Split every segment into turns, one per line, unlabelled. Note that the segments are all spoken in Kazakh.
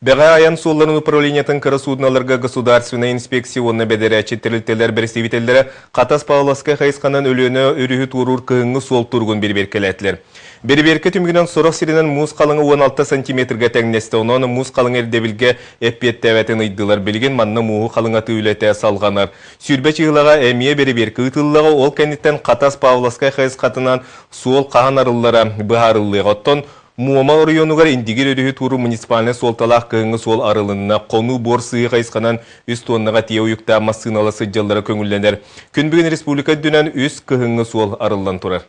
Бега аян суолларын управлениятын кыры судналарга государственная инспекционна бедерячи терилтелер берсибителлері қатас пауласка хайсканан өлөне өрүхү турур кыыңы суол тургун берберкелетлер. Берберке түмгінен сорок сиренен муз қалыңы 16 сантиметрге тәңнесті, онын муз қалың әрдебілге әппеттәвәтін ұйдылар. Білген манны муғы қалыңаты үләтә салғанар. Сүрбе чығылаға әмие берберке ұтылыға ол кәнеттен қатас пауласка хайскатынан суол қаған арыллара бұхарылыға. Оттон Муама районугар индигер өрүхү туру муниципальный солталақ кыыңы сол арылынына қону бор сыйы қайсқанан үз тоннаға тие уюкта массыналы сыджалары көңілленер. Күнбігін республика дүнен үз кыыңы сол арылан турар.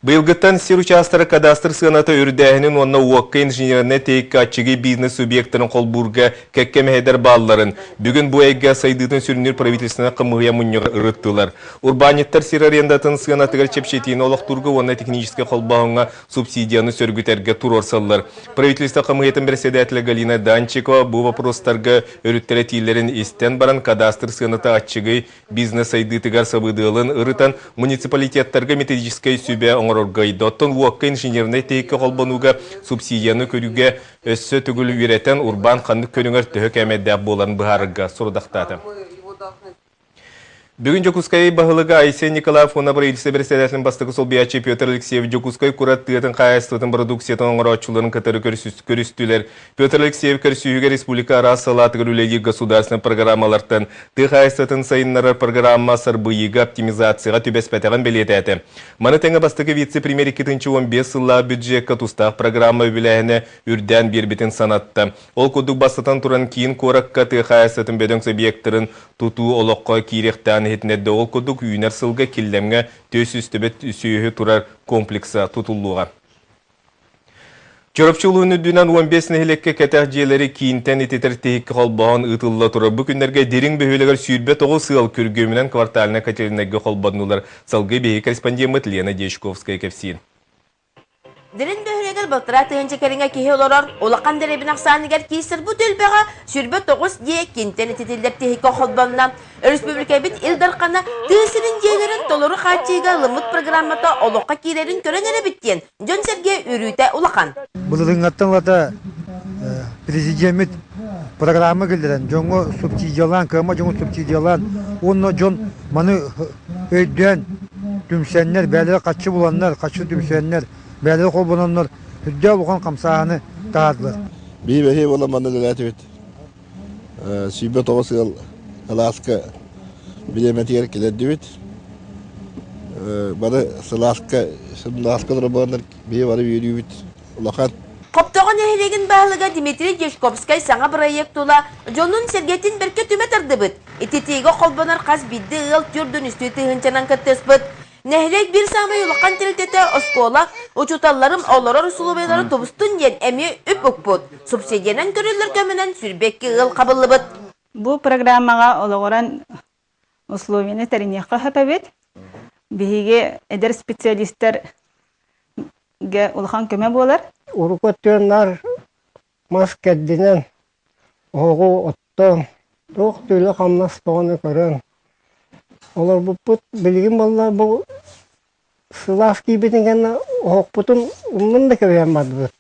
Быйылгыттан сер участары кадастр сыгыната үрдәһинин онна уаққа инженеріне тейікке атчыгы бизнес субъекттарын қолбурға кәккемәйдер балларын. Бүгін bu әйге сайдытын сүрінер правительствына қымығыя мұньыр ұрыттылар. Урбаниттар сер арендатын сыгынатығар чепшетейін олықтурғы онна техническе қолбағыңа субсидияны сөргітерге тур орсалылар. Правительство қымығетін бірседәтілі Галина Данчикова бұл вопростарға өріттері тийлерін істен баран кадастр сыгыната атчыгы бизнес сайдытығар сабыдығылын ұрытан муниципалитеттарға методической сүбе Доттон уаққа инженеріне тейкі қолбануға субсидияны көріге өссі түгіл үйретен урбан қандық көріңір түхік әмәдді боларын бұғарыға сұрдақтады. Бүгін Жокускай бағылыға Айсен Николаев оны правительство председателін бастығы сол биячы Петр Алексеев Жокускай кураттығытын қайыстығытын продукциятын оңыраучыларын қатары көрістілер. Петр Алексеев көрсүйіге республика арасы латығыр үлегі государственный программалартын тық қайыстығытын сайынлары программа сарбыйығы оптимизацияға түбеспәтіған белеті әті. Маны тәңі бастығы вице-премьер 2-15 сылла бюджетка тұстақ программа өбіләғіне үрден бербетін санатты. Ол көдік бастытан тұран кейін қораққа тық қайыстығытын бөдің субъекттарын тұту олыққа кейректен хетнедді ол көдік үйінер сылға келдемге төс үстібет сүйігі тұрар комплекса тұтылуға. Чорапчылуыны дүнен 15 нәхілекке кәтәқ жиелері кейінтен ететер тейіккі қолбағын ұтылла тұрар. Бұл күндерге дерің бөхелігер сүйірбе тоғы сығал көргөмінен кварталына кәтерінәге қолбадынулар. Салғы бейі корреспондент Лена Дешковская кәпсейін.
Дерин бөхөрегер былтыра тыгынчы кереңе кихи олорор, олаққан деребін ақсанығар кейсір бұ төлбеға сүрбе 9 де кентен ететелдер техико холбанна. Республика бит илдарқана тыысырын жейлерін толору қачыға лымыт программата олыққа кейлерін көрен әрі біттен. Жон Серге үрүйті олақан.
Бұлырың аттан лата президент программа келдерін. Жоңы субсидиялан, кама жоңы субсидиялан. Оны жон маны өйден түмсеннер, бәлі қачы бұланнар, қачы түмсеннер. Бәлі қолбананлар үдде олған қамсағаны тағадылар.
Бейбәхе болам маны ләләті бет. Сүйбе тоғысы ғыласқа білеметігер келеді бет. Бары сыласқа тұрабағандар бей бары үйері бет. Олақан.
Қоптоған әйелеген бағылыға Дмитрий Дешковскай саңа проектула Жонун Сергетін бірке түмет арды бұд. Ететегі қолбанар қаз бидді ұл түрдің үсті тығынчанан кіттіс бұд. Нәхілек бір самай ұлыққан тірілтеті оскола, ұчуталарым оларар сұлубайлары тобыстың ден әме үп өкпұд. Субсидиянан көрілер көмінен сүрбекке ғыл қабылы бұд.
Бұл программаға олағыран условияны тәрінеққа хөпәбет. Бігеге әдер специалистер ұлған көмі болар.
Урукөттеннар маскәддінен оғы отты, тоқ түйлі қамнас тоғаны көрін. Олар бұппыт білген балла бұл сылас кейбетінгені оқпытын ұмын да көбейен бады бұд.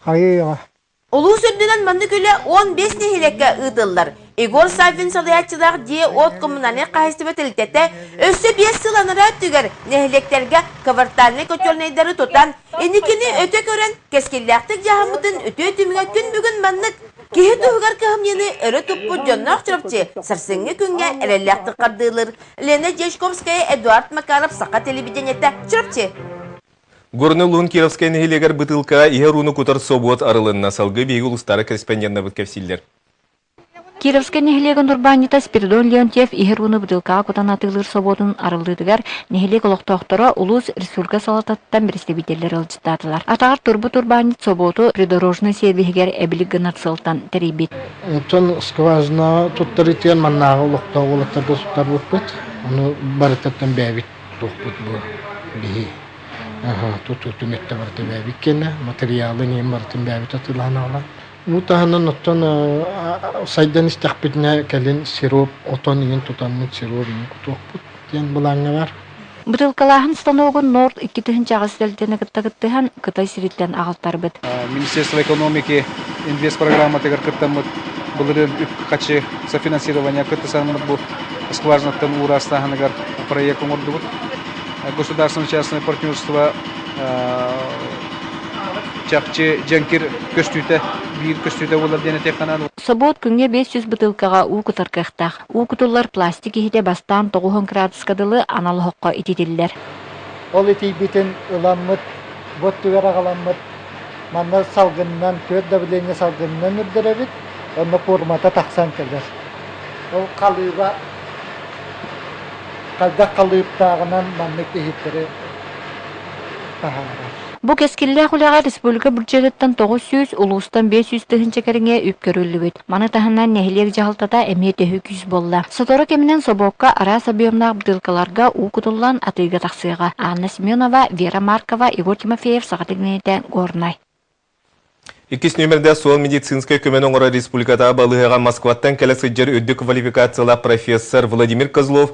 Қайыға.
Олу сүрдінен манды көлі 15 нехилекке ұдылар. Игор Савин садыятчылар де от коммунаны қайысты бөтілтеті өсі 5 сыланыра түгер нехилектерге кавартальны көтелнейдері тұтан енекені өте көрен кескелләқтік жағымытын өте түміға күн бүгін маннық кейі тұғығар кәхімнені өрі тұппы жоннақ чырапчы сарсыңы күнге әрелләқтік қардылыр. Лена Дешковская, Эдуард Макаров, Сақа телевидениетті чырапчы.
Горны Лун Кировская нехилегер бытылка иһеруны кутар собот арылынна салгы бейгі ұлыстары корреспондентна бүткәпсиллер.
Кировская нехилеген урбанита Спиридон Леонтьев иһеруны бытылка кутан атылыр соботын арылдыдыгар нехилег олықтоқтары улус республика салататтан представителер ылжыттатылар. Атағар турбут урбанит соботу придорожный сервигер әбілігін атсылтан теребет.
Тон скважина туттарытен маннағы олықтау олықтарды суттар бұппыт. Оны барытаттан бәбит тұқпыт бұл бейі. Түметті барды бәбит кені, материалы нем бартын бәбит атыланы алан. Мутаханан оттон сайдан истақпетіне кәлін сироп, отон еген тұтанны сироп еген күтуқпыт. Ен бұлаңы бар.
Бутылкалаһын станогун Норд 2 тыһын чагыстелден кыттагыттыхан Кытай сириттен агалтарбыт.
Министерство экономики инвест программа тегер кыттамыт. Булырын качы софинансирование кыттысанмыт бу скважинаттан урастаханагар проект умурдубут. Государственно-частное партнерство чакчы жанкир көстүтө бир көстүтө болар дене техананы.
Собот күнгө 500 бутылкага уу кытаркыктак. Уу кутуллар пластик ихите бастан 9 градуска дылы аналогокко итидиллер.
Ол итибитин ыламмыт, боттугар агаламмыт, манна салгыннан, көт давление салгыннан үрдеребит, онна формата тақсан келер. Ол қалыба, қалдақ қалыптағынан манны кейттері тахара.
Бу кескилле хулага республика бюджеттен 900, улустан 500 тыһынча кереңе үпкөрүлүбүт. Маны тахынан нехилер жалтата эмие 200 болла. Сотора кеминен собокка арас объемнак бутылкаларга уу кутуллан атыйга таксыга. Анна Семенова, Вера Маркова, Игорь Тимофеев сагатыгнете горнай.
Иккис номерде сол медицинская көмөн оңора республиката балыгага Москваттан келесі жер өдді квалификациялы профессор Владимир Козлов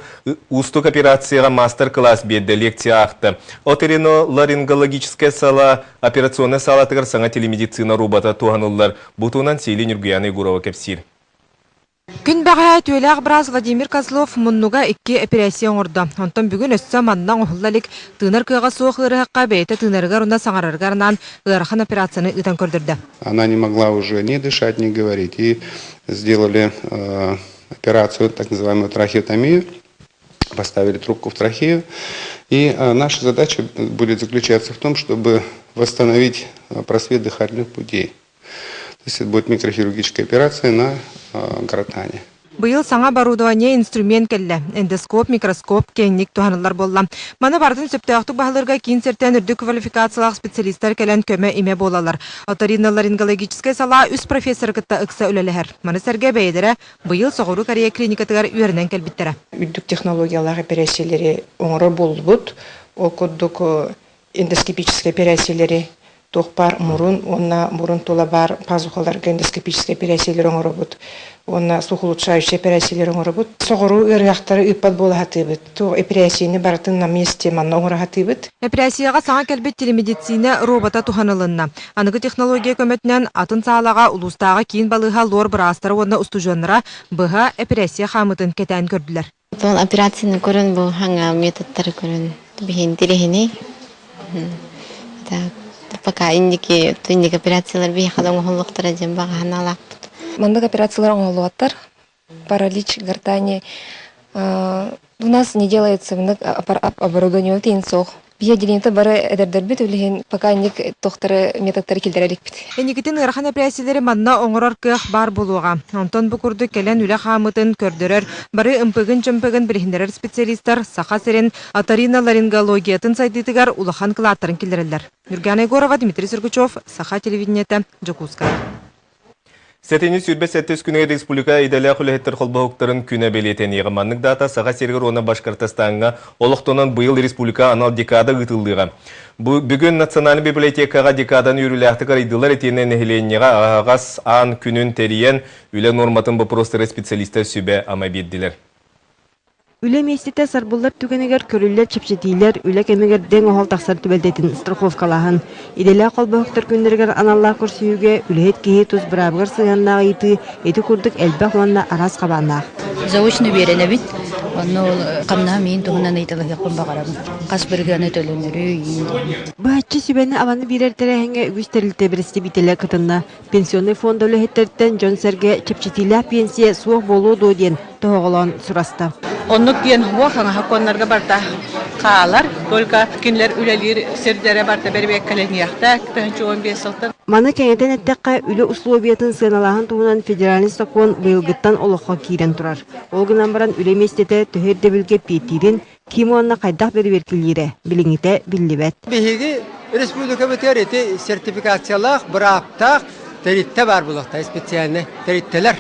устук операцияға мастер-класс берді лекция ақты. Оторино-ларингологическая сала, операционная сала тығыр саңа телемедицина робота туғанылар. Бұтуынан Сейли Нюргияны Гурова кепсир.
Күн баға төйләғ біраз Владимир Козлов мұннуға 2 операция орды. Онтан бүгін өссі маннан ұхыллалік тыңар күйға соқ ұрыққа бәйті тыңарығар ұнда саңарарғарынан ұраққан операцияны үтен көрдірді.
Она не могла уже ни дышать, ни говорить. И сделали операцию, так называемую трахеотомию. Поставили трубку в трахею. И наша задача будет заключаться в том, чтобы восстановить просвет дыхательных путей. То есть это будет микрохирургическая операция на гортани.
Быйыл саңа оборудование инструмент келле. Эндоскоп, микроскоп, кеңник туһанылар болла. Маны бардын сөптөктүк баһаларга кийин сертен үрдү квалификациялык специалисттер келен көмө име болалар. Оториноларингологическая сала үс профессор кытта ыкса үлелехер. Маны серге бейдере быйыл Соғыру Корея клиникатыгар үйренен келбиттере.
Үрдүк технологиялар операциялары оңорор болбут. Окудук эндоскопическая операциялары Тохпар мурун, онна мурун тола бар пазухаларга эндоскопическая операциялар оңоробут. Онна сухулучающая операциялар оңоробут. Соғыру ырыяқтары ыппат бола хатыбыт. То операцияны бартын на месте манна оңора хатыбыт.
Операцияға саңа келбет телемедицина робота туханылынна. Аныгы технология көмөтінен атын саалаға улустағы кейін балыға лор бірастары онна устужонлара бұға операция хамытын кетен көрділер.
Ол операцияны көрін бұл хаңа методтары көрін. Бейін терехіне. Пока индики операциялар бейхадан оңылықтыра жем баға ханалақпыд.
Мандық операциялар оңылуаттар. Паралич, гортани. У нас не делается оборудование тейін соқ. Бия делинті бары әдердербет өліген пока индик тоқтары методтары келдерелік бит.
Эникитин ырхан операциялары манна оңырар кық бар болуға. Онтон бұкурды келен үлі қамытын көрдірер. Бары ымпығын-чымпығын бірхіндерер специалистар сақа серен оториноларингологиятын сайдытыгар улахан кылаттарын келдерелер. Нюргияна Егорова, Дмитрий Сергучев, Саха телевидениеті, Джакуска.
Сәтені сүрбе сәттес күнге республика иделі құлеттер қолбауқтарын күні белетен еғыманның дата саға сергер оны Башқұртстанға олықтонан бұйыл республика анал декада ғытылдыға. Бүгін национальный библиотекаға декадан үйріләқті қарайдылар етенен әхіленеға ағас ан күнін тәріен үлі норматын бұпростыры специалистер сүбе ама бедділер.
Үле местете сарбуллар түгенегер көрүллер чепчетилер үле кемегер дең охол таксар түбелдетин страховкалаһын. Иделе колбоктор күндергер аналла көрсүйүгө үлет кии туз брабгар сыяннаа ыйты эти курдук элбах уанна арас кабаннаа.
Заочно берене бит. Оно камна мин тугунан ыйтылыгы кумбагарам. Кас биргене төлөнөрү.
Бачы сүбени аваны бирертере хенге үгүстерилте берести бителе кытынна. Пенсионный фонд өлөһеттерден Жонсерге чепчетилер пенсия суох болуу доден тоголон сураста.
Оннук ген хуахаңа хаконнарга барта каалар, только кинлер үлелер сердере барта бербек каленияхта, 15 сылтын.
Маны кеңетен әттәккә үле условиятын сыналаһын туһунан федеральный закон быйылгыттан олохқа кирен турар. Ол гынан баран үле местете төһөрдө билге петирин кимонна кайдак бербер килире, билиңите биллибет.
Биһиги республика бетерите сертификациялах браптак теритте бар булакта специальный териттелер.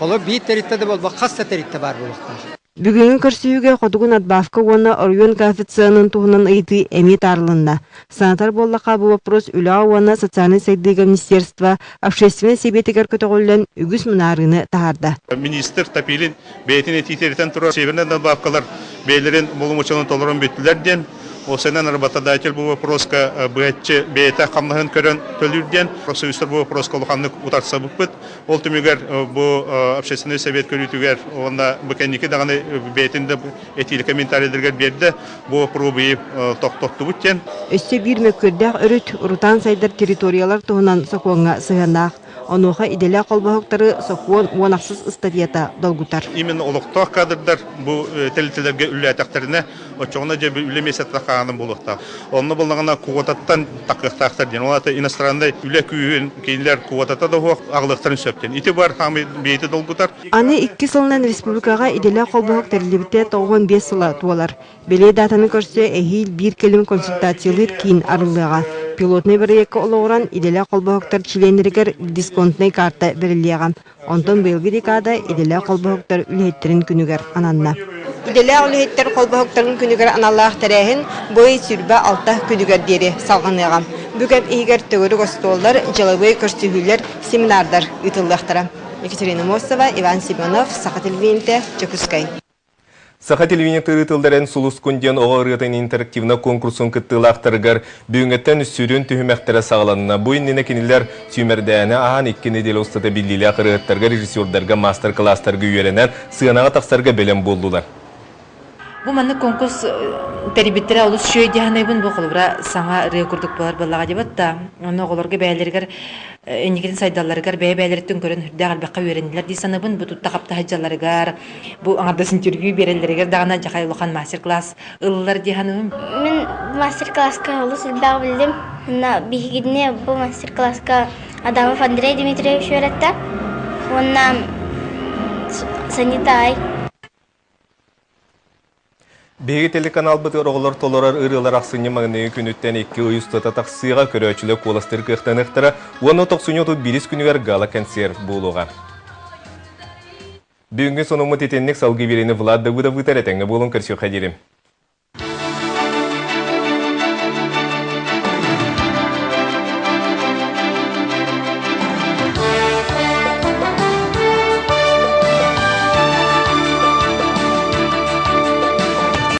Олы бит теритте де болбак, хасса теритте бар булакта.
Бүгүнгү көрсүүгө хотугун отбавка уонна оруен коэффициентын туһунан ыйты эми таарылынна. Санатар боллака бу вопрос үлаа уонна социальный сайдыга министерство общественный себетигер көтөгөллөн үгүс мунарыны таарда.
Министр Тапилин бейтин этитеритен турар северный добавкалар бейлерин болумучунун толорун бүттүлерден. Осенен работодатель бұл вопроска бәтчі бейті қамлығын көрін төлірден. Профсоюзтар бұл вопроска ұлғанлық ұтарса бұқпыт. Ол түмігер бұл общественный совет көрітігер, онда бүкәнекі дағаны бейтінді этилі комментарийлерге берді. Бұл пробы тоқты бұттен.
Өссе бір мөккөрдәк өріт ұрутан сайдар территориялар туғынан соқуанға сығанақ. Онуға иделя қолбағықтары соқуан уанақсыз статията долгутар.
Именно олықтақ кадрдар бұл тәлітелерге үлі әтәқтеріне очоғына жебі үлі месеттақ қағаным болуқта. Оны болғана қуататтан тақықтақтар ден. Олаты инострандай үлі күйін кейінлер қуататта да оқ ағылықтарын сөптен. Ити бар қамы бейті долгутар.
Аны 2 сылынан республикаға иделя қолбағық тәрілібіте 95 сыла туалар. Белей датаны көрсе әйіл бір келім консультациялыр кейін арылыға. Пилотный проекты олоғыран иделя қолбағықтар чиленерігер дисконтный карта беріліған. Онтон бөлгі декада иделя қолбағықтар үлеттерін күнігер ананна. Иделя үлеттер қолбағықтарын күнігер аналлақ тәрәхін бойы сүрбі алтақ күнігер дері салғаныған. Бүгін егер төгірі қостолдар, жылыбой көрсігілер, семинардар ұтылдықтыра. Екатерина Мосова, Иван Семенов, Сақа телевизионте, Чекускай.
Саха телевизия тырытылдарын сулус күнден оғырытын интерактивна конкурсын кыттылақтырғар бүгінгеттен үссүрін түхімәқтері сағаланына. Бұйын нені кенелер сүймердәні аған еккені дел ұстата білділі ақырғыттарға режиссердарға мастер-кластарға үйеренен сығанаға тақсарға бәлем болдылар.
Бу манны конкурс терибиттер алыс шөйдяхнайбын бу кылбыра саңа рекордук болар баллага дебатта. Оны олорга бәйлергер энигин сайдалларгар бәйлерттен көрөн хүрдә албакка үйрендилер ди санабын бу тутта капта хаҗаларгар бу аңардасын төргү береллергер дагына жакай улган мастер-класс ыллар ди ханым.
Мен мастер-класска алыс илбаг билдим. Мына бигидне бу мастер-класска Адамов Андрей Дмитриевич öğretti. Ondan Санитай.
Беги телеканал бытыр оғылар толорар ырылар ақсыны маңынығы күніттен 2 ұйыстата тақсыға көрөчілі қоластыр қықтанықтыра, оны 90 біріс күнігер гала концерт болуға. Бүгінгі сонымы тетеннік салғы берені Влад Давыдов ұтар әтіңі болын көрсі қадерім.